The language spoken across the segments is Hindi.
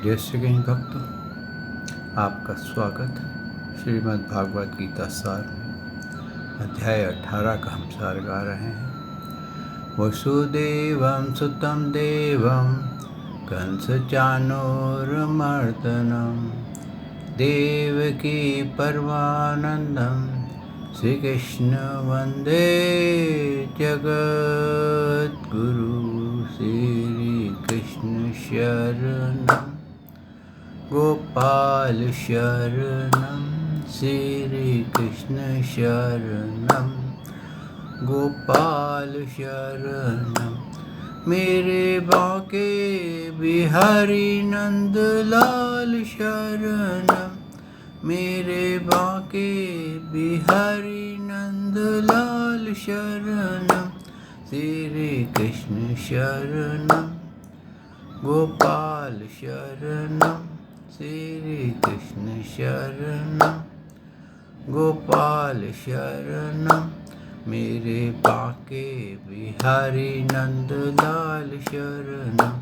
जय श्री कृष्ण भक्तों, आपका स्वागत है श्रीमद् भागवत गीता सार में। अध्याय 18 का हम सार गा रहे हैं। वसुदेवं सुतं देवं कंसचाणूरमर्दनं देवकी परमानन्दं श्रीकृष्ण वन्दे जगद्गुरु। श्रीकृष्ण शरणं गोपाल शरणं श्रीकृष्ण शरणं गोपाल शरणं मेरे बाके बिहारी नंदलाल शरणं मेरे बाके बिहारी नंदलाल शरणं श्रीकृष्ण शरणं गोपाल शरणं श्रीकृष्ण शरणं गोपाल शरणं मेरे बाके बिहारी नंदलाल शरणं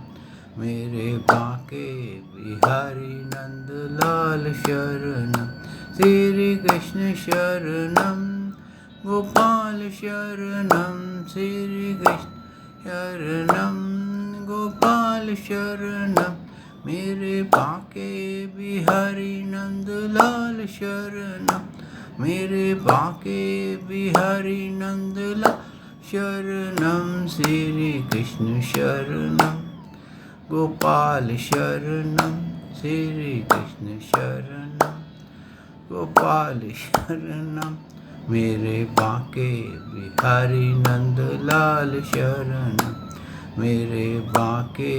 मेरे बाके बिहारी नंदलाल शरणं श्रीकृष्ण शरणं गोपाल शरणं श्रीकृष्ण शरणं गोपाल शरणं मेरे बाके बिहारी नंदलाल शरणं मेरे बाके बिहारी नंदलाल शरणं श्रीकृष्ण शरणं गोपाल शरणं श्रीकृष्ण शरणं गोपाल शरणं मेरे बाके बिहारी नंदलाल शरणं मेरे बाके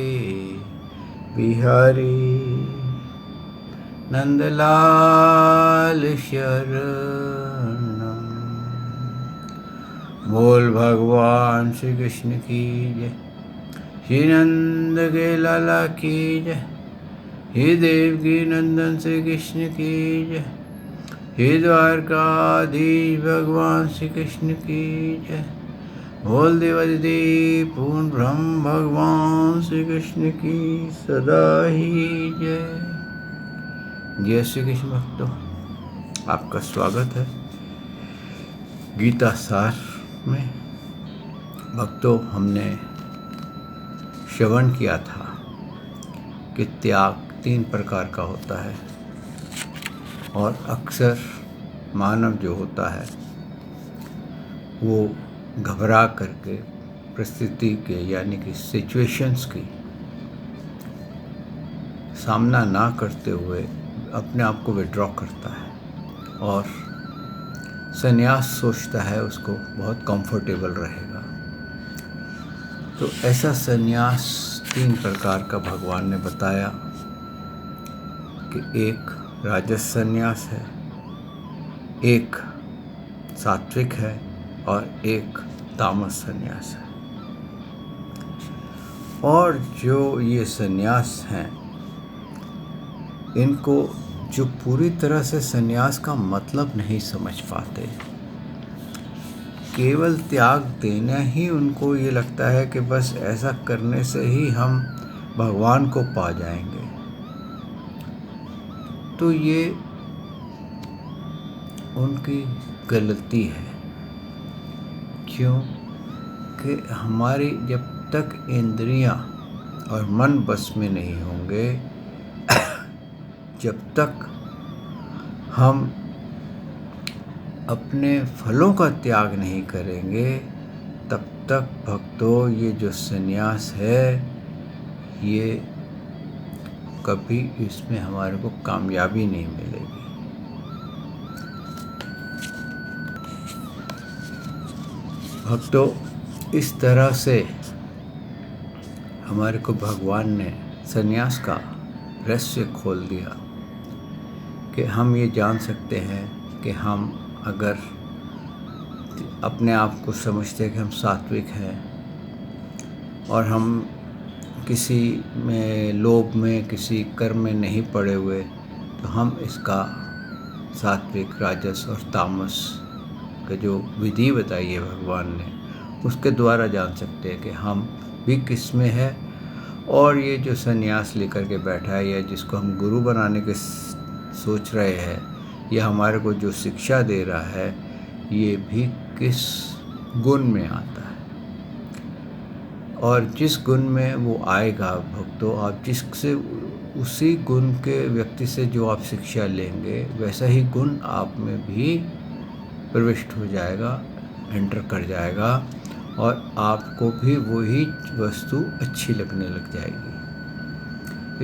बिहारी नंदलाल शरणं। बोल भगवान श्री कृष्ण की जय, श्री नंद के लाला की जय, हे देवकी नंदन श्री कृष्ण की जय, हे द्वारकाधीश भगवान श्री कृष्ण की जय। बोल देवादिदेव पूर्ण ब्रह्म भगवान श्री कृष्ण की सदा ही जय। जय श्री कृष्ण भक्तों, आपका स्वागत है गीता सार में। भक्तों, हमने श्रवण किया था कि त्याग 3 प्रकार का होता है और अक्सर मानव जो होता है वो घबरा करके परिस्थिति के यानी कि सिचुएशंस की सामना ना करते हुए अपने आप को विड्रॉ करता है और संन्यास सोचता है उसको बहुत कंफर्टेबल रहेगा। तो ऐसा संन्यास 3 प्रकार का भगवान ने बताया कि एक राजस संन्यास है, एक सात्विक है और एक तामस संन्यास है। और जो ये संन्यास हैं, इनको जो पूरी तरह से संन्यास का मतलब नहीं समझ पाते, केवल त्याग देना ही उनको ये लगता है कि बस ऐसा करने से ही हम भगवान को पा जाएंगे। तो ये उनकी गलती है। क्यों कि हमारी जब तक इंद्रियां और मन बस में नहीं होंगे, जब तक हम अपने फलों का त्याग नहीं करेंगे, तब तक भक्तों ये जो संन्यास है ये कभी इसमें हमारे को कामयाबी नहीं मिलेगी। भक्तों, इस तरह से हमारे को भगवान ने संन्यास का रहस्य खोल दिया कि हम ये जान सकते हैं कि हम अगर अपने आप को समझते हैं कि हम सात्विक हैं और हम किसी में लोभ में किसी कर्म में नहीं पड़े हुए, तो हम इसका सात्विक राजस और तामस का जो विधि बताई है भगवान ने, उसके द्वारा जान सकते हैं कि हम भी किस में है और ये जो सन्यास लेकर के बैठा है या जिसको हम गुरु बनाने के सोच रहे हैं, ये हमारे को जो शिक्षा दे रहा है, ये भी किस गुण में आता है। और जिस गुण में वो आएगा भक्तों, आप जिससे उसी गुण के व्यक्ति से जो आप शिक्षा लेंगे, वैसा ही गुण आप में भी प्रविष्ट हो जाएगा, एंटर कर जाएगा, और आपको भी वही वस्तु अच्छी लगने लग जाएगी।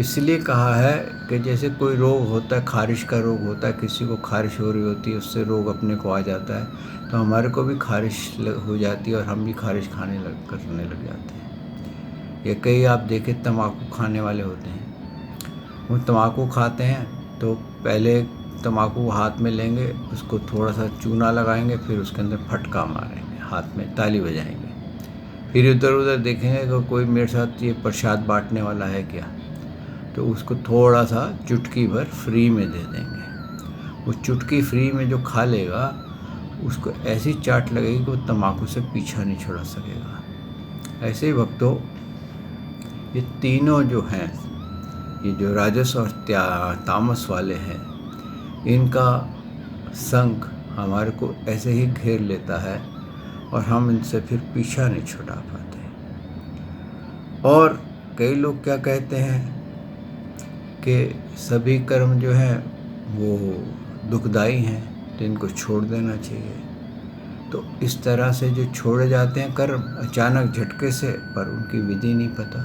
इसलिए कहा है कि जैसे कोई रोग होता है, खारिश का रोग होता है, किसी को खारिश हो रही होती है, उससे रोग अपने को आ जाता है, तो हमारे को भी खारिश हो जाती है और हम भी खारिश करने लग जाते हैं। या कई आप देखें तम्बाकू खाने वाले होते हैं, वो तम्बाकू खाते हैं तो पहले तम्बाकू हाथ में लेंगे, उसको थोड़ा सा चूना लगाएंगे, फिर उसके अंदर फटका मारेंगे, हाथ में ताली बजाएंगे, फिर इधर उधर देखेंगे कि कोई मेरे साथ ये प्रसाद बांटने वाला है क्या, तो उसको थोड़ा सा चुटकी भर फ्री में दे देंगे। वो चुटकी फ्री में जो खा लेगा, उसको ऐसी चाट लगेगी कि वो तम्बाकू से पीछा नहीं छुड़ा सकेगा। ऐसे ही भक्तों, ये तीनों जो हैं, ये जो राजस और तामस वाले हैं, इनका संग हमारे को ऐसे ही घेर लेता है और हम इनसे फिर पीछा नहीं छुड़ा पाते। और कई लोग क्या कहते हैं कि सभी कर्म जो हैं वो दुखदाई हैं, तो इनको छोड़ देना चाहिए। तो इस तरह से जो छोड़े जाते हैं कर्म अचानक झटके से, पर उनकी विधि नहीं पता,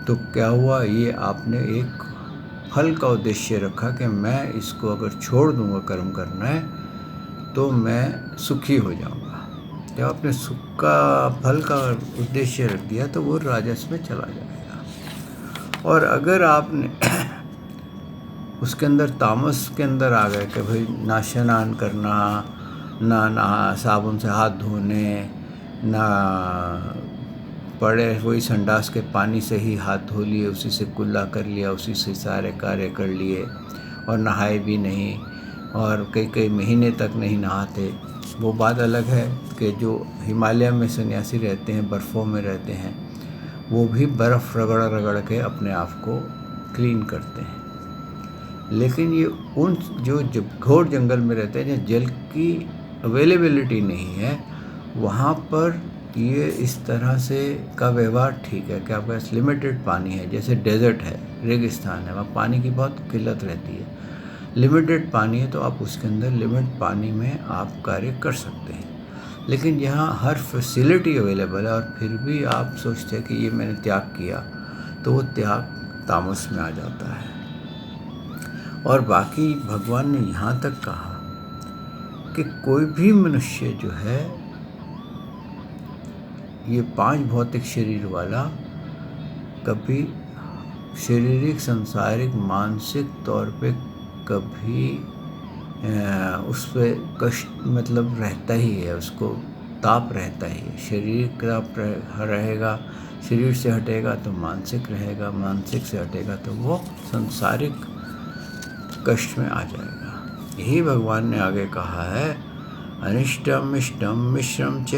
तो क्या हुआ, ये आपने एक फल का उद्देश्य रखा कि मैं इसको अगर छोड़ दूंगा कर्म करना है तो मैं सुखी हो जाऊंगा। जब आपने सुख का फल का उद्देश्य रख दिया तो वो राजस में चला जाएगा। और अगर आपने उसके अंदर तामस के अंदर आ गए कि भाई ना स्नान करना, ना साबुन से हाथ धोने, ना पड़े वही संडास के पानी से ही हाथ धो लिए, उसी से कुल्ला कर लिया, उसी से सारे कार्य कर लिए, और नहाए भी नहीं, और कई कई महीने तक नहीं नहाते। वो बात अलग है कि जो हिमालय में सन्यासी रहते हैं, बर्फ़ों में रहते हैं, वो भी बर्फ़ रगड़ रगड़ के अपने आप को क्लीन करते हैं। लेकिन ये उन जो घोर जंगल में रहते हैं, जहाँ जल की अवेलेबिलिटी नहीं है, वहाँ पर ये इस तरह से का व्यवहार ठीक है कि आपके पास लिमिटेड पानी है। जैसे डेजर्ट है, रेगिस्तान है, वहाँ पानी की बहुत किल्लत रहती है, लिमिटेड पानी है, तो आप उसके अंदर लिमिट पानी में आप कार्य कर सकते हैं। लेकिन यहाँ हर फैसिलिटी अवेलेबल है और फिर भी आप सोचते हैं कि ये मैंने त्याग किया, तो वो त्याग तामस में आ जाता है। और बाकी भगवान ने यहाँ तक कहा कि कोई भी मनुष्य जो है, ये 5 भौतिक शरीर वाला, कभी शारीरिक, सांसारिक, मानसिक तौर पे कभी उस पर कष्ट मतलब रहता ही है, उसको ताप रहता ही है। शरीर का रहेगा, शरीर से हटेगा तो मानसिक रहेगा, मानसिक से हटेगा तो वो सांसारिक कष्ट में आ जाएगा। यही भगवान ने आगे कहा है, अनिष्टम इष्टम मिश्रम च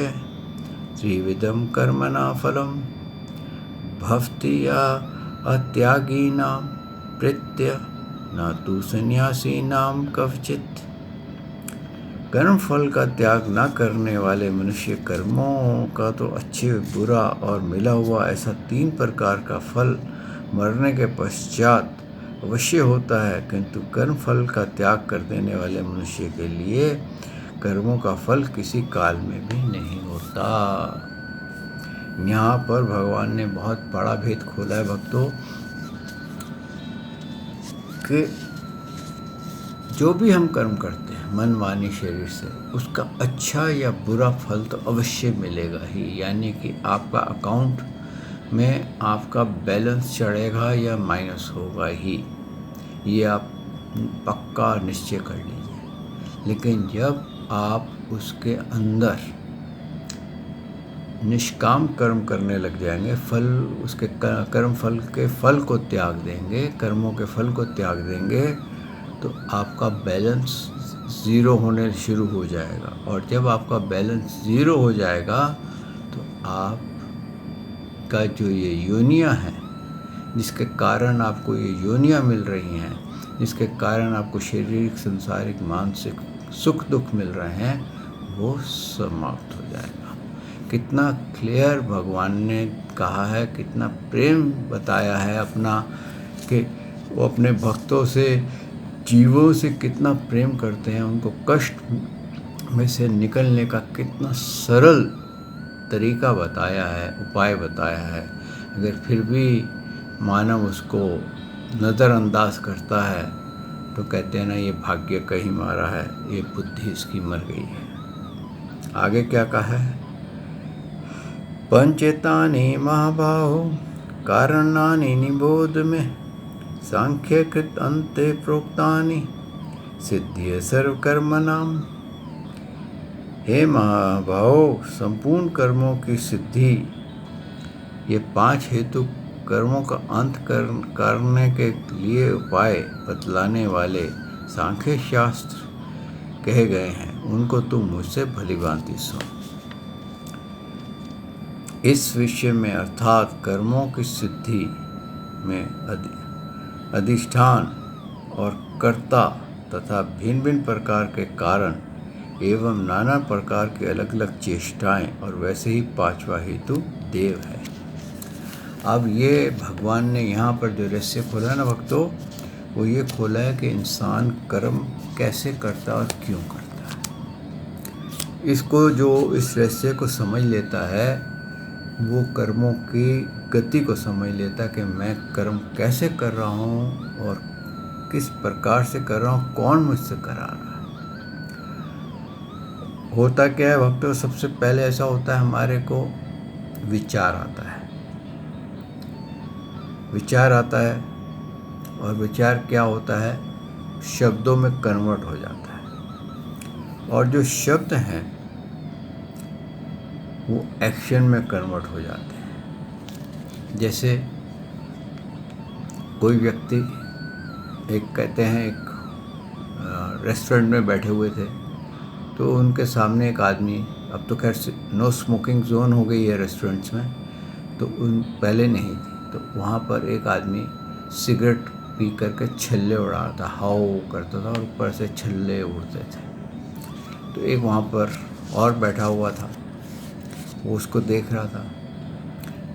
त्रिविधम कर्मणा फलम भवतीया अत्यागीनां प्रीत्य न तु सन्यासीनां कवचित्। कर्म फल का त्याग न करने वाले मनुष्य कर्मों का तो अच्छे बुरा और मिला हुआ ऐसा 3 प्रकार का फल मरने के पश्चात अवश्य होता है, किंतु कर्म फल का त्याग कर देने वाले मनुष्य के लिए कर्मों का फल किसी काल में भी नहीं होता। यहाँ पर भगवान ने बहुत बड़ा भेद खोला है भक्तों, कि जो भी हम कर्म करते हैं मन वाणी शरीर से, उसका अच्छा या बुरा फल तो अवश्य मिलेगा ही। यानी कि आपका अकाउंट में आपका बैलेंस चढ़ेगा या माइनस होगा ही, ये आप पक्का निश्चय कर लीजिए। लेकिन जब आप उसके अंदर निष्काम कर्म करने लग जाएंगे, फल उसके कर्म फल के फल को त्याग देंगे, कर्मों के फल को त्याग देंगे, तो आपका बैलेंस ज़ीरो होने शुरू हो जाएगा। और जब आपका बैलेंस ज़ीरो हो जाएगा तो आपका जो ये योनियाँ हैं, जिसके कारण आपको ये योनियाँ मिल रही हैं, जिसके कारण आपको शारीरिक, संसारिक, मानसिक सुख दुख मिल रहे हैं, वो समाप्त हो जाएगा। कितना क्लियर भगवान ने कहा है, कितना प्रेम बताया है अपना, कि वो अपने भक्तों से, जीवों से कितना प्रेम करते हैं, उनको कष्ट में से निकलने का कितना सरल तरीका बताया है, उपाय बताया है। अगर फिर भी मानव उसको नज़रअंदाज करता है तो कहते हैं ना, ये भाग्य का ही मारा है, ये बुद्धि इसकी मर गई है। आगे क्या कहा है? पंचेतानि महाबाहो कारणानि निबोध में, सांख्य कृत अन्ते प्रोक्तानि सिद्धिय सर्वकर्मणाम। हे महाबाहो, संपूर्ण कर्मों की सिद्धि, ये 5 हेतु कर्मों का अंत करने के लिए उपाय बतलाने वाले सांख्य शास्त्र कहे गए हैं, उनको तुम मुझसे भली भांति सुन। इस विषय में अर्थात कर्मों की सिद्धि में अधिष्ठान और कर्ता तथा भिन्न भिन्न प्रकार के कारण एवं नाना प्रकार की अलग अलग चेष्टाएं, और वैसे ही 5वां हेतु देव है। अब ये भगवान ने यहाँ पर जो रहस्य खोला ना भक्तों, वो ये खोला है कि इंसान कर्म कैसे करता है और क्यों करता है। इसको जो इस रहस्य को समझ लेता है, वो कर्मों की गति को समझ लेता है कि मैं कर्म कैसे कर रहा हूँ और किस प्रकार से कर रहा हूँ, कौन मुझसे करा रहा है। होता क्या है भक्तों, सबसे पहले ऐसा होता है, हमारे को विचार आता है। विचार आता है और विचार क्या होता है, शब्दों में कन्वर्ट हो जाता है, और जो शब्द हैं वो एक्शन में कन्वर्ट हो जाते हैं। जैसे कोई व्यक्ति, एक कहते हैं एक रेस्टोरेंट में बैठे हुए थे, तो उनके सामने एक आदमी, अब तो खैर नो स्मोकिंग जोन हो गई है रेस्टोरेंट्स में, तो पहले नहीं थी, तो वहाँ पर एक आदमी सिगरेट पी करके छल्ले उड़ा रहा था, हाउ करता था और ऊपर से छल्ले उड़ते थे। तो एक वहाँ पर और बैठा हुआ था, वो उसको देख रहा था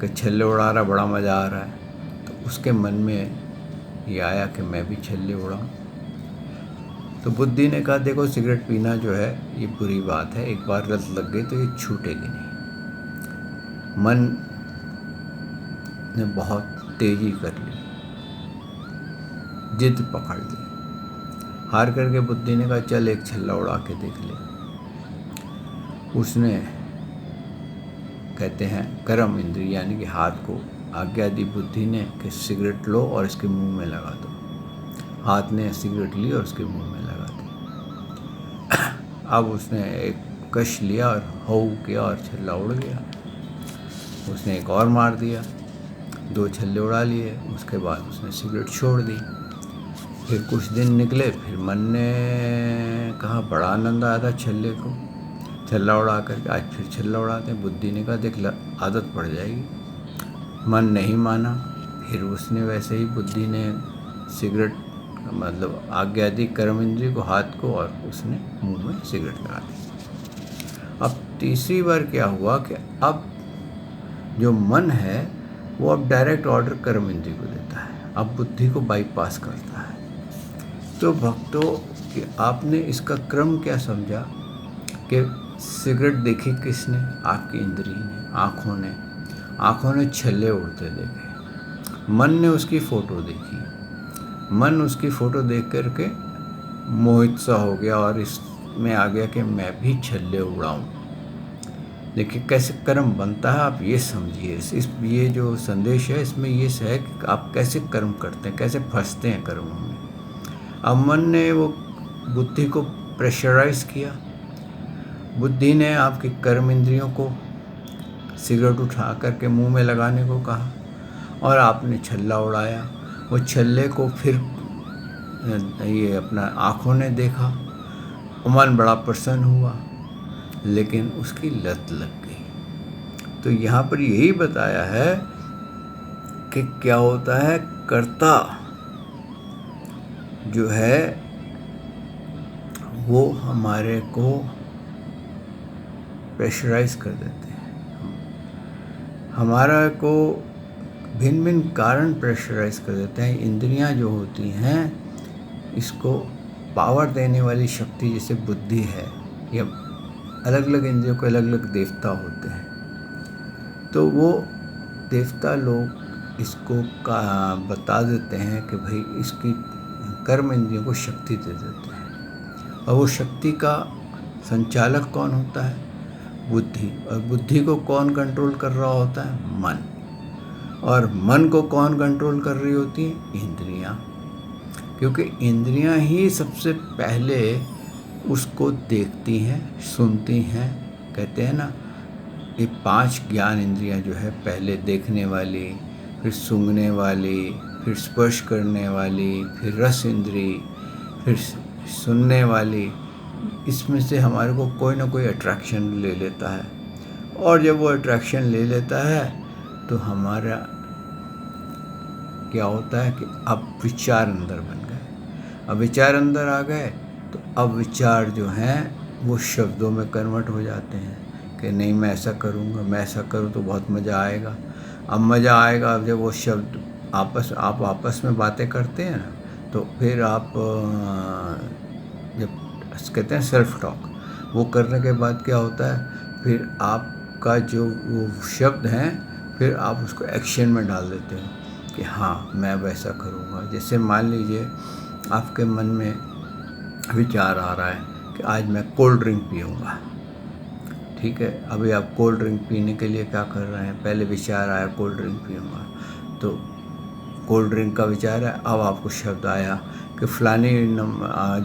कि छल्ले उड़ा रहा, बड़ा मज़ा आ रहा है। तो उसके मन में ये आया कि मैं भी छल्ले उड़ाऊँ। तो बुद्धि ने कहा, देखो सिगरेट पीना जो है ये बुरी बात है, एक बार लत लग गई तो ये छूटेगी नहीं। मन ने बहुत तेजी कर ली, जिद पकड़ ली, हार करके बुद्धि ने कहा, चल एक छल्ला उड़ा के देख ले। उसने, कहते हैं कर्म इंद्रिय यानी कि हाथ को आज्ञा दी बुद्धि ने कि सिगरेट लो और इसके मुंह में लगा दो। हाथ ने सिगरेट ली और उसके मुंह में लगा दी। अब उसने एक कश लिया और हाउ किया और छल्ला उड़ गया। उसने एक और मार दिया, 2 छल्ले उड़ा लिए। उसके बाद उसने सिगरेट छोड़ दी। फिर कुछ दिन निकले, फिर मन ने कहा बड़ा आनंद आया था छल्ले को, छल्ला उड़ा करके, आज फिर छल्ला उड़ाते हैं। बुद्धि ने कहा देख आदत पड़ जाएगी। मन नहीं माना, फिर उसने वैसे ही बुद्धि ने सिगरेट मतलब आज्ञा दी कर्म इंद्रिय को, हाथ को, और उसने मुंह में सिगरेट लगा दी। अब तीसरी बार क्या हुआ कि अब जो मन है वो अब डायरेक्ट ऑर्डर कर्म इंद्रिय को देता है, अब बुद्धि को बाईपास करता है। तो भक्तों कि आपने इसका क्रम क्या समझा कि सिगरेट देखी किसने? आपकी इंद्रिय ने, आँखों ने छल्ले उड़ते देखे। मन ने उसकी फ़ोटो देखी, मन उसकी फ़ोटो देख करके मोहित सा हो गया और इसमें आ गया कि मैं भी छल्ले उड़ाऊं। देखिए कैसे कर्म बनता है, आप ये समझिए। ये जो संदेश है इसमें ये है कि आप कैसे कर्म करते हैं, कैसे फंसते हैं कर्मों में। अब मन ने वो बुद्धि को प्रेशराइज किया, बुद्धि ने आपकी कर्म इंद्रियों को सिगरेट उठा करके मुंह में लगाने को कहा और आपने छल्ला उड़ाया। वो छल्ले को फिर ये अपना आँखों ने देखा, मन बड़ा प्रसन्न हुआ, लेकिन उसकी लत लग गई। तो यहाँ पर यही बताया है कि क्या होता है, कर्ता जो है वो हमारे को प्रेशराइज कर देते हैं, हमारा को भिन्न भिन्न कारण प्रेशराइज कर देते हैं। इंद्रियां जो होती हैं इसको पावर देने वाली शक्ति जैसे बुद्धि है, या अलग अलग इंद्रियों के अलग अलग देवता होते हैं, तो वो देवता लोग इसको बता देते हैं कि भाई इसकी कर्म इंद्रियों को शक्ति दे देते हैं। और वो शक्ति का संचालक कौन होता है? बुद्धि। और बुद्धि को कौन कंट्रोल कर रहा होता है? मन। और मन को कौन कंट्रोल कर रही होती है? इंद्रियां। क्योंकि इंद्रियां ही सबसे पहले उसको देखती हैं, सुनती हैं। कहते हैं ना, ये 5 ज्ञान इंद्रियां जो है, पहले देखने वाली, फिर सूंघने वाली, फिर स्पर्श करने वाली, फिर रस इंद्री, फिर सुनने वाली, इसमें से हमारे को कोई ना कोई अट्रैक्शन ले लेता है। और जब वो अट्रैक्शन ले लेता है तो हमारा क्या होता है कि अब विचार अंदर बन गए। अब विचार अंदर आ गए तो अब विचार जो हैं वो शब्दों में कन्वर्ट हो जाते हैं कि नहीं, मैं ऐसा करूँगा, मैं ऐसा करूँ तो बहुत मज़ा आएगा। अब मज़ा आएगा अब जब वो शब्द आप आपस में बातें करते हैं ना, तो फिर आप जब कहते हैं सेल्फ टॉक, वो करने के बाद क्या होता है, फिर आपका जो वो शब्द हैं फिर आप उसको एक्शन में डाल देते हैं कि हाँ मैं वैसा करूँगा। जैसे मान लीजिए आपके मन में विचार आ रहा है कि आज मैं कोल्ड ड्रिंक पीऊँगा, ठीक है। अभी आप कोल्ड ड्रिंक पीने के लिए क्या कर रहे हैं? पहले विचार आया कोल्ड ड्रिंक पीऊँगा, तो कोल्ड ड्रिंक का विचार है। अब आपको शब्द आया कि फलानी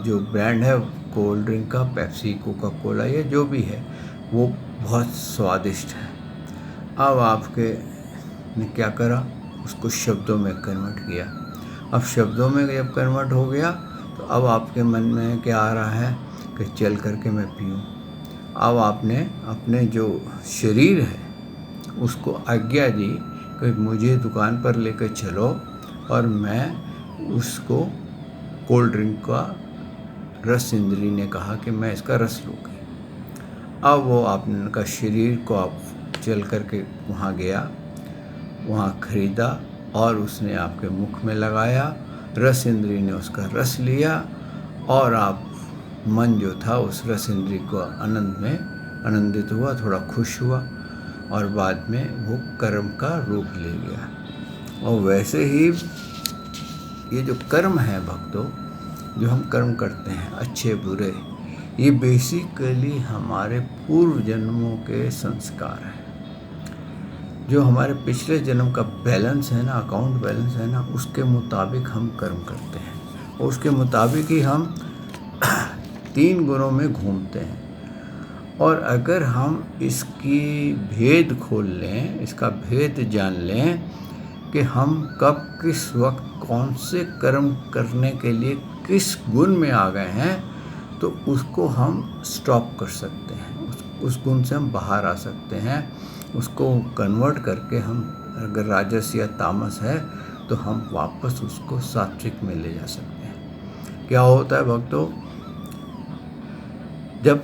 जो ब्रांड है कोल्ड ड्रिंक का, पेप्सी, कोका कोला, या जो भी है, वो बहुत स्वादिष्ट है। अब आपके ने क्या करा, उसको शब्दों में कन्वर्ट किया। अब शब्दों में जब कन्वर्ट हो गया तो अब आपके मन में क्या आ रहा है कि चल करके मैं पीऊँ। अब आपने अपने जो शरीर है उसको आज्ञा दी कि मुझे दुकान पर लेकर चलो और मैं उसको कोल्ड ड्रिंक का रस इंद्री ने कहा कि मैं इसका रस लूँगी। अब वो आपका शरीर को आप चल करके वहाँ गया, वहाँ खरीदा और उसने आपके मुख में लगाया, रस इंद्री ने उसका रस लिया और आप मन जो था उस रस इंद्री को आनंद में आनंदित हुआ, थोड़ा खुश हुआ और बाद में वो कर्म का रूप ले गया। और वैसे ही ये जो कर्म है भक्तों, जो हम कर्म करते हैं अच्छे बुरे, ये बेसिकली हमारे पूर्व जन्मों के संस्कार हैं। जो हमारे पिछले जन्म का बैलेंस है ना, अकाउंट बैलेंस है ना, उसके मुताबिक हम कर्म करते हैं और उसके मुताबिक ही हम 3 गुणों में घूमते हैं। और अगर हम इसकी भेद खोल लें, इसका भेद जान लें कि हम कब किस वक्त कौन से कर्म करने के लिए किस गुण में आ गए हैं, तो उसको हम स्टॉप कर सकते हैं, उस गुण से हम बाहर आ सकते हैं। उसको कन्वर्ट करके हम, अगर राजस या तामस है तो हम वापस उसको सात्विक में ले जा सकते हैं। क्या होता है भक्तों, जब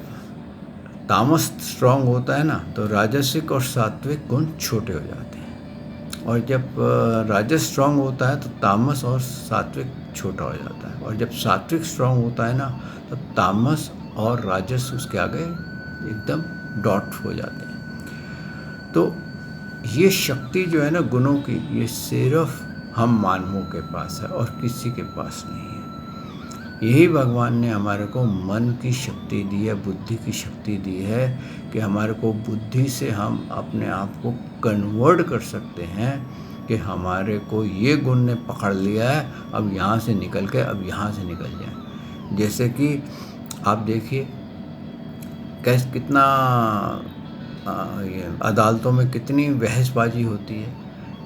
तामस स्ट्रांग होता है ना तो राजसिक और सात्विक गुण छोटे हो जाते हैं, और जब राजस स्ट्रांग होता है तो तामस और सात्विक छोटा हो जाता है, और जब सात्विक स्ट्रांग होता है ना तो तामस और राजस उसके आगे एकदम डॉट हो जाते हैं। तो ये शक्ति जो है ना गुणों की, ये सिर्फ हम मानवों के पास है और किसी के पास नहीं है। यही भगवान ने हमारे को मन की शक्ति दी है, बुद्धि की शक्ति दी है कि हमारे को बुद्धि से हम अपने आप को कन्वर्ट कर सकते हैं कि हमारे को ये गुण ने पकड़ लिया है, अब यहाँ से निकल के अब यहाँ से निकल जाए। जैसे कि आप देखिए कैसे कितना ये अदालतों में कितनी बहसबाजी होती है,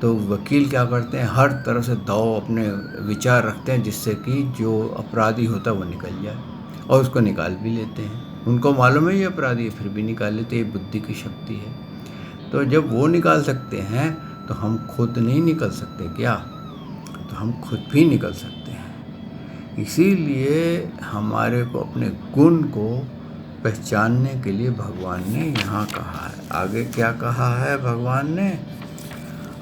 तो वकील क्या करते हैं, हर तरह से दाव अपने विचार रखते हैं जिससे कि जो अपराधी होता है वो निकल जाए, और उसको निकाल भी लेते हैं। उनको मालूम है ये अपराधी है, फिर भी निकाल लेते हैं। ये बुद्धि की शक्ति है। तो जब वो निकाल सकते हैं तो हम खुद नहीं निकल सकते क्या? तो हम खुद भी निकल सकते हैं। इसीलिए हमारे को अपने गुण को पहचानने के लिए भगवान ने यहाँ कहा है। आगे क्या कहा है भगवान ने?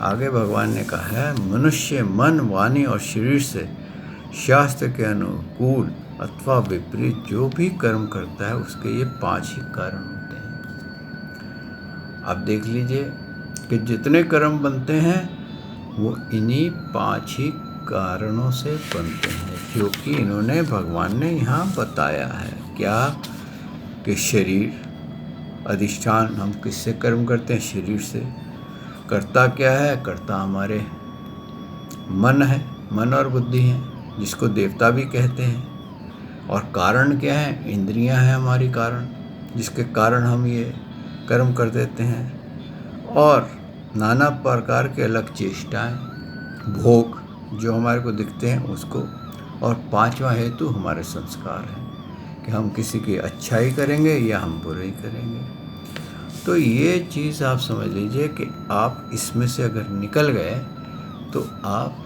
आगे भगवान ने कहा है, मनुष्य मन, वाणी और शरीर से शास्त्र के अनुकूल अथवा विपरीत जो भी कर्म करता है उसके ये 5 ही कारण होते हैं। आप देख लीजिए कि जितने कर्म बनते हैं वो इन्हीं 5 ही कारणों से बनते हैं, जो कि इन्होंने भगवान ने यहाँ बताया है। क्या? कि शरीर अधिष्ठान, हम किससे कर्म करते हैं? शरीर से। कर्ता क्या है? कर्ता हमारे मन है, मन और बुद्धि है, जिसको देवता भी कहते हैं। और कारण क्या है? इंद्रियां हैं हमारी कारण, जिसके कारण हम ये कर्म कर देते हैं। और नाना प्रकार के अलग चेष्टाएं, भोग जो हमारे को दिखते हैं उसको। और 5वां हेतु हमारे संस्कार हैं कि हम किसी की अच्छाई करेंगे या हम बुराई करेंगे। तो ये चीज़ आप समझ लीजिए कि आप इसमें से अगर निकल गए तो आप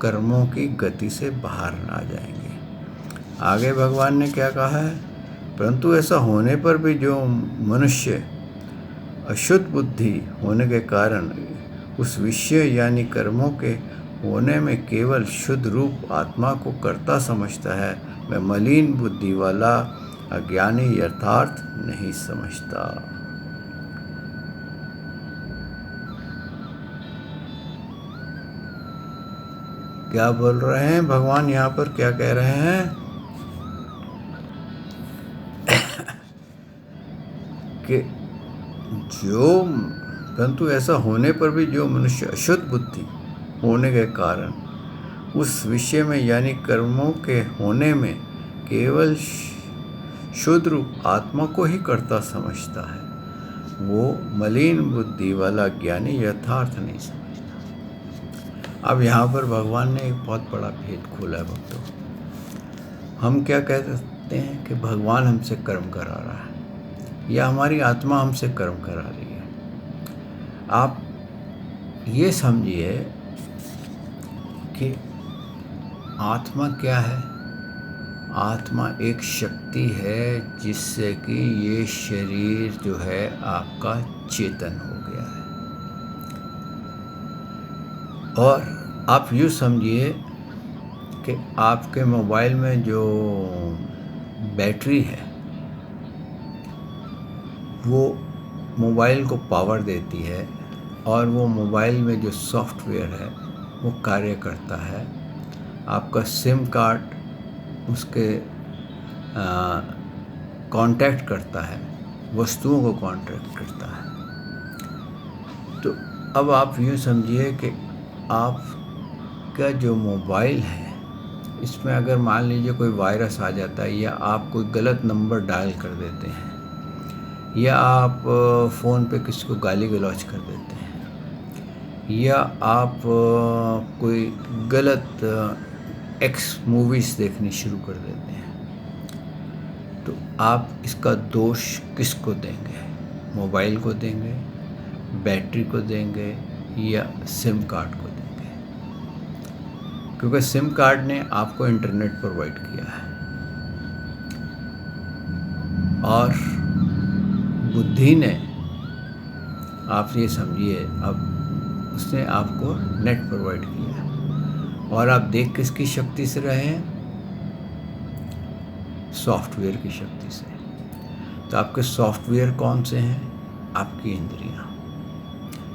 कर्मों की गति से बाहर ना जाएंगे। आगे भगवान ने क्या कहा है? परंतु ऐसा होने पर भी जो मनुष्य अशुद्ध बुद्धि होने के कारण उस विषय यानी कर्मों के होने में केवल शुद्ध रूप आत्मा को कर्ता समझता है, वह मलिन बुद्धि वाला अज्ञानी यथार्थ नहीं समझता। क्या बोल रहे हैं भगवान यहाँ पर? क्या कह रहे हैं कि परंतु ऐसा होने पर भी जो मनुष्य अशुद्ध बुद्धि होने के कारण उस विषय में यानी कर्मों के होने में केवल शुद्ध रूप आत्मा को ही कर्ता समझता है, वो मलिन बुद्धि वाला ज्ञानी यथार्थ नहीं समझता। अब यहाँ पर भगवान ने एक बहुत बड़ा भेद खोला है भक्तों। हम क्या कहते हैं कि भगवान हमसे कर्म करा रहा है या हमारी आत्मा हमसे कर्म करा रही है। आप ये समझिए कि आत्मा क्या है? आत्मा एक शक्ति है जिससे कि ये शरीर जो है आपका चेतन हो गया है। और आप यूँ समझिए कि आपके मोबाइल में जो बैटरी है वो मोबाइल को पावर देती है, और वो मोबाइल में जो सॉफ्टवेयर है वो कार्य करता है। आपका सिम कार्ड उसके कांटेक्ट करता है, वस्तुओं को कांटेक्ट करता है। तो अब आप यूँ समझिए कि आपका जो मोबाइल है इसमें अगर मान लीजिए कोई वायरस आ जाता है, या आप कोई गलत नंबर डायल कर देते हैं, या आप फ़ोन पे किसी को गाली गलौज कर देते हैं, या आप कोई गलत एक्स मूवीज़ देखनी शुरू कर देते हैं, तो आप इसका दोष किसको देंगे? मोबाइल को देंगे, बैटरी को देंगे, या सिम कार्ड को देंगे? क्योंकि सिम कार्ड ने आपको इंटरनेट प्रोवाइड किया है, और बुद्धि ने, आप ये समझिए, अब उसने आपको नेट प्रोवाइड किया है। और आप देख किसकी शक्ति से रहे हैं? सॉफ्टवेयर की शक्ति से। तो आपके सॉफ्टवेयर कौन से हैं? आपकी इंद्रियां।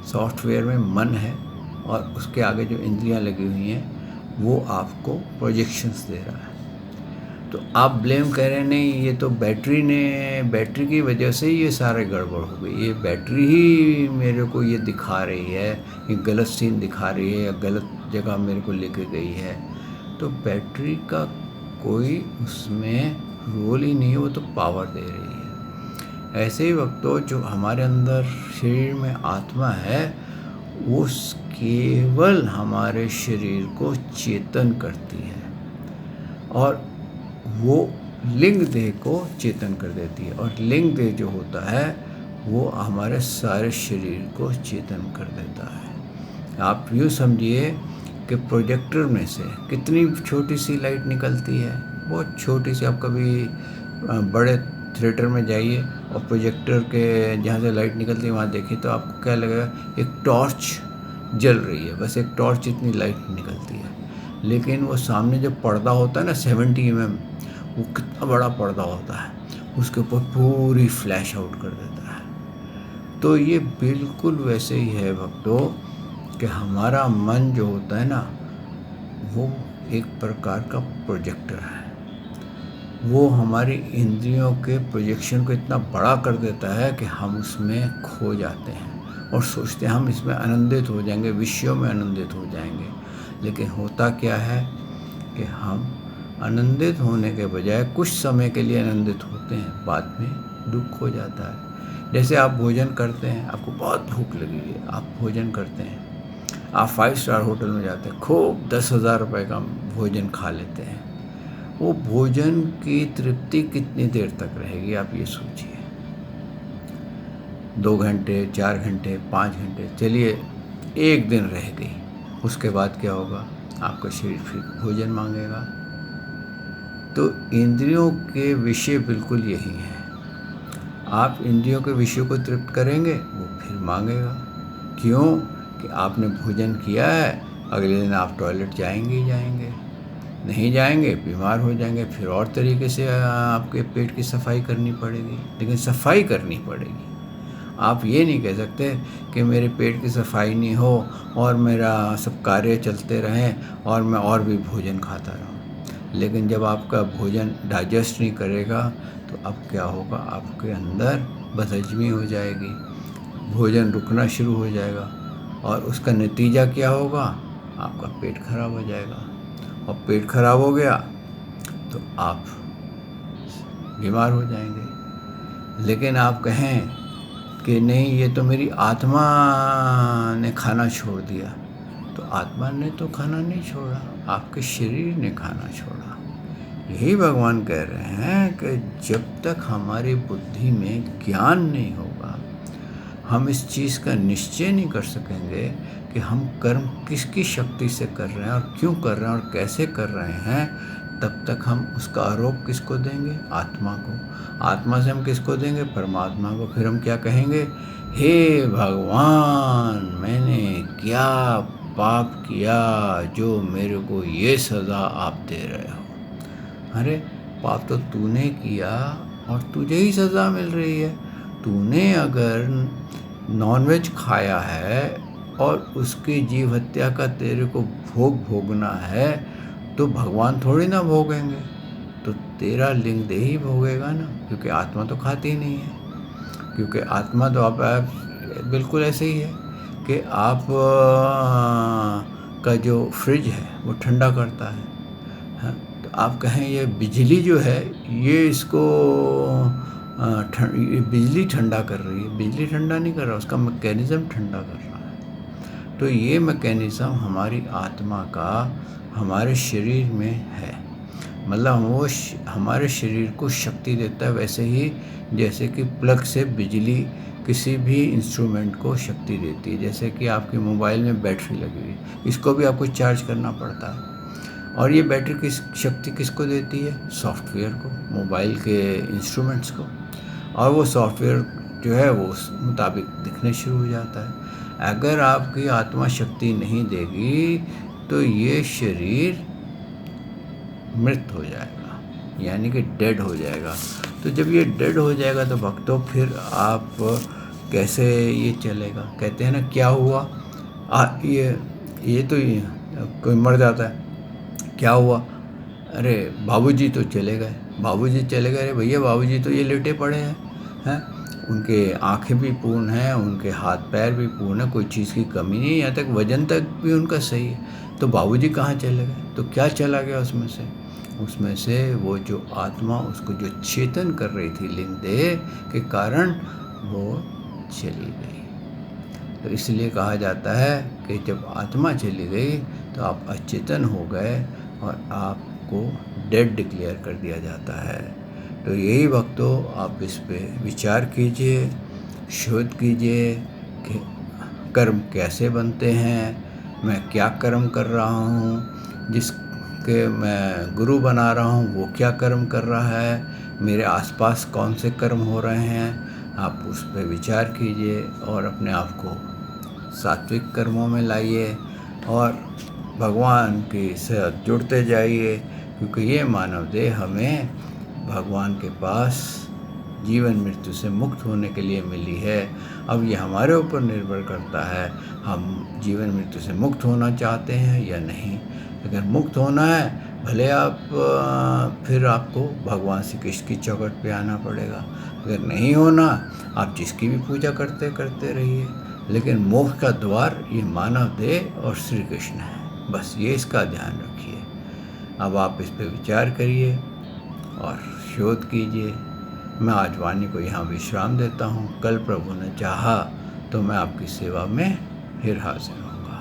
सॉफ्टवेयर में मन है, और उसके आगे जो इंद्रियां लगी हुई हैं वो आपको प्रोजेक्शंस दे रहा है। तो आप ब्लेम कर रहे हैं, नहीं ये तो बैटरी की वजह से ये सारे गड़बड़ हो गई, ये बैटरी ही मेरे को ये दिखा रही है, ये गलत सीन दिखा रही है, या गलत जगह मेरे को लेके गई है। तो बैटरी का कोई उसमें रोल ही नहीं है, वो तो पावर दे रही है। ऐसे ही वक्तों जो हमारे अंदर शरीर में आत्मा है वो केवल हमारे शरीर को चेतन करती है, और वो लिंग देह को चेतन कर देती है। और लिंग देह जो होता है वो हमारे सारे शरीर को चेतन कर देता है। आप यूँ समझिए कि प्रोजेक्टर में से कितनी छोटी सी लाइट निकलती है, बहुत छोटी सी। आप कभी बड़े थिएटर में जाइए और प्रोजेक्टर के जहाँ से लाइट निकलती है वहाँ देखिए, तो आपको क्या लगेगा, एक टॉर्च जल रही है, बस एक टॉर्च जितनी लाइट निकलती है। लेकिन वो सामने जो पर्दा होता है ना 70 mm, वो कितना बड़ा पर्दा होता है, उसके ऊपर पूरी फ्लैश आउट कर देता है। तो ये बिल्कुल वैसे ही है भक्तों कि हमारा मन जो होता है ना, वो एक प्रकार का प्रोजेक्टर है। वो हमारी इंद्रियों के प्रोजेक्शन को इतना बड़ा कर देता है कि हम उसमें खो जाते हैं और सोचते हैं हम इसमें आनंदित हो जाएंगे, विषयों में आनंदित हो जाएंगे। लेकिन होता क्या है कि हम आनंदित होने के बजाय कुछ समय के लिए आनंदित होते हैं, बाद में दुख हो जाता है। जैसे आप भोजन करते हैं, आपको बहुत भूख लगी है, आप भोजन करते हैं, आप 5 स्टार होटल में जाते हैं, खूब 10,000 रुपये का भोजन खा लेते हैं। वो भोजन की तृप्ति कितनी देर तक रहेगी, आप ये सोचिए। 2 घंटे, 4 घंटे, 5 घंटे, चलिए 1 दिन रह गई, उसके बाद क्या होगा, आपका शरीर फिर भोजन मांगेगा। तो इंद्रियों के विषय बिल्कुल यही हैं। आप इंद्रियों के विषयों को तृप्त करेंगे, वो फिर मांगेगा। क्यों? कि आपने भोजन किया है, अगले दिन आप टॉयलेट जाएंगे ही जाएंगे, नहीं जाएंगे बीमार हो जाएंगे, फिर और तरीके से आपके पेट की सफाई करनी पड़ेगी। लेकिन सफाई करनी पड़ेगी। आप ये नहीं कह सकते कि मेरे पेट की सफाई नहीं हो और मेरा सब कार्य चलते रहें और मैं और भी भोजन खाता रहूं। लेकिन जब आपका भोजन डाइजेस्ट नहीं करेगा तो अब क्या होगा, आपके अंदर बदहजमी हो जाएगी, भोजन रुकना शुरू हो जाएगा और उसका नतीजा क्या होगा, आपका पेट खराब हो जाएगा। और पेट खराब हो गया तो आप बीमार हो जाएंगे। लेकिन आप कहें कि नहीं, ये तो मेरी आत्मा ने खाना छोड़ दिया, तो आत्मा ने तो खाना नहीं छोड़ा, आपके शरीर ने खाना छोड़ा। यही भगवान कह रहे हैं कि जब तक हमारी बुद्धि में ज्ञान नहीं होगा, हम इस चीज़ का निश्चय नहीं कर सकेंगे कि हम कर्म किसकी शक्ति से कर रहे हैं और क्यों कर रहे हैं और कैसे कर रहे हैं, तब तक हम उसका आरोप किसको देंगे, आत्मा को। आत्मा से हम किसको देंगे, परमात्मा को। फिर हम क्या कहेंगे, हे भगवान, मैंने क्या पाप किया जो मेरे को ये सज़ा आप दे रहे हो। अरे पाप तो तूने किया और तुझे ही सज़ा मिल रही है। तूने अगर नॉनवेज खाया है और उसकी जीव हत्या का तेरे को भोग भोगना है, तो भगवान थोड़ी ना भोगेंगे, तो तेरा लिंग देह ही भोगेगा ना, क्योंकि आत्मा तो खाती नहीं है। क्योंकि आत्मा तो आप बिल्कुल ऐसे ही है कि आप का जो फ्रिज है वो ठंडा करता है। हाँ, तो आप कहें ये बिजली जो है ये इसको ये बिजली ठंडा कर रही है, बिजली ठंडा नहीं कर रहा, उसका मैकेनिज़्म ठंडा कर रहा है। तो ये मैकेनिज़्म हमारी आत्मा का हमारे शरीर में है। मतलब वो हमारे शरीर को शक्ति देता है, वैसे ही जैसे कि प्लग से बिजली किसी भी इंस्ट्रूमेंट को शक्ति देती है। जैसे कि आपके मोबाइल में बैटरी लगी हुई, इसको भी आपको चार्ज करना पड़ता है। और ये बैटरी की शक्ति किसको देती है, सॉफ्टवेयर को, मोबाइल के इंस्ट्रूमेंट्स को। और वो सॉफ्टवेयर जो है वो उस मुताबिक दिखने शुरू हो जाता है। अगर आपकी आत्मा शक्ति नहीं देगी तो ये शरीर मृत हो जाएगा, यानी कि डेड हो जाएगा। तो जब ये डेड हो जाएगा तो भक्तों फिर आप कैसे ये चलेगा। कहते हैं ना, क्या हुआ, ये तो कोई मर जाता है, क्या हुआ, अरे बाबूजी तो चले गए, बाबूजी चले गए। अरे भैया, बाबूजी तो ये लेटे पड़े हैं, उनके आँखें भी पूर्ण हैं, उनके हाथ पैर भी पूर्ण है, कोई चीज़ की कमी नहीं है, यहाँ तक वजन तक भी उनका सही है। तो बाबूजी कहाँ चले गए, तो क्या चला गया उसमें से वो जो आत्मा उसको जो चेतन कर रही थी लिंग देह के कारण, वो चली गई। तो इसलिए कहा जाता है कि जब आत्मा चली गई तो आप अचेतन हो गए और आपको डेड डिक्लेयर कर दिया जाता है। तो यही भक्तों, आप इस पे विचार कीजिए, शोध कीजिए कि कर्म कैसे बनते हैं, मैं क्या कर्म कर रहा हूँ, जिसके मैं गुरु बना रहा हूँ वो क्या कर्म कर रहा है, मेरे आसपास कौन से कर्म हो रहे हैं। आप उस पर विचार कीजिए और अपने आप को सात्विक कर्मों में लाइए और भगवान के साथ जुड़ते जाइए, क्योंकि ये मानव देह हमें भगवान के पास जीवन मृत्यु से मुक्त होने के लिए मिली है। अब ये हमारे ऊपर निर्भर करता है, हम जीवन मृत्यु से मुक्त होना चाहते हैं या नहीं। अगर मुक्त होना है, भले आप फिर आपको भगवान श्री कृष्ण की चौखट पे आना पड़ेगा। अगर नहीं होना, आप जिसकी भी पूजा करते करते रहिए, लेकिन मोक्ष का द्वार ये मानव देह और श्री कृष्ण है। बस ये इसका ध्यान रखिए। अब आप इस पर विचार करिए और शोध कीजिए। मैं आज वाणी को यहाँ विश्राम देता हूँ। कल प्रभु ने चाहा तो मैं आपकी सेवा में फिर हाजिर होऊंगा।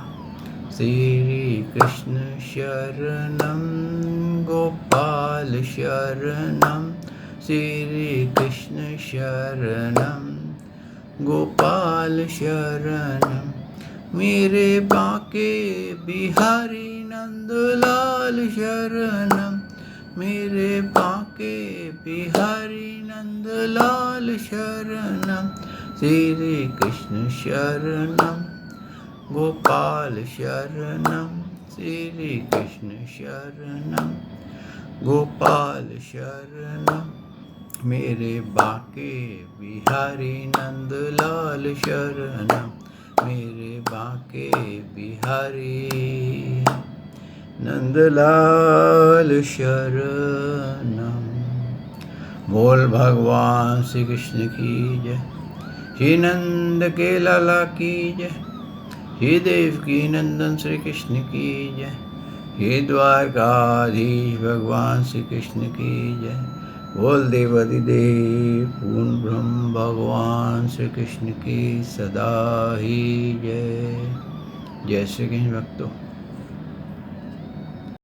श्री कृष्ण शरणम गोपाल शरणम, श्री कृष्ण शरणम गोपाल शरणम, मेरे बांके बिहारी नंदलाल शरणम, मेरे बांके बिहारी नंदलाल शरणम, श्री कृष्ण शरणम गोपाल शरणम, श्री कृष्ण शरणम गोपाल शरणम, मेरे बांके बिहारी नंदलाल शरणम, मेरे बांके बिहारी नंदलाल शरणम। बोल भगवान श्री कृष्ण की जय, श्री नंद के लाला की जय, श्री देवकी नंदन श्री कृष्ण की जय, श्री द्वारकाधीश भगवान श्री कृष्ण की जय। बोल देवादिदेव पूर्ण ब्रह्म भगवान श्री कृष्ण की सदा ही जय। जय श्री कृष्ण भक्तों।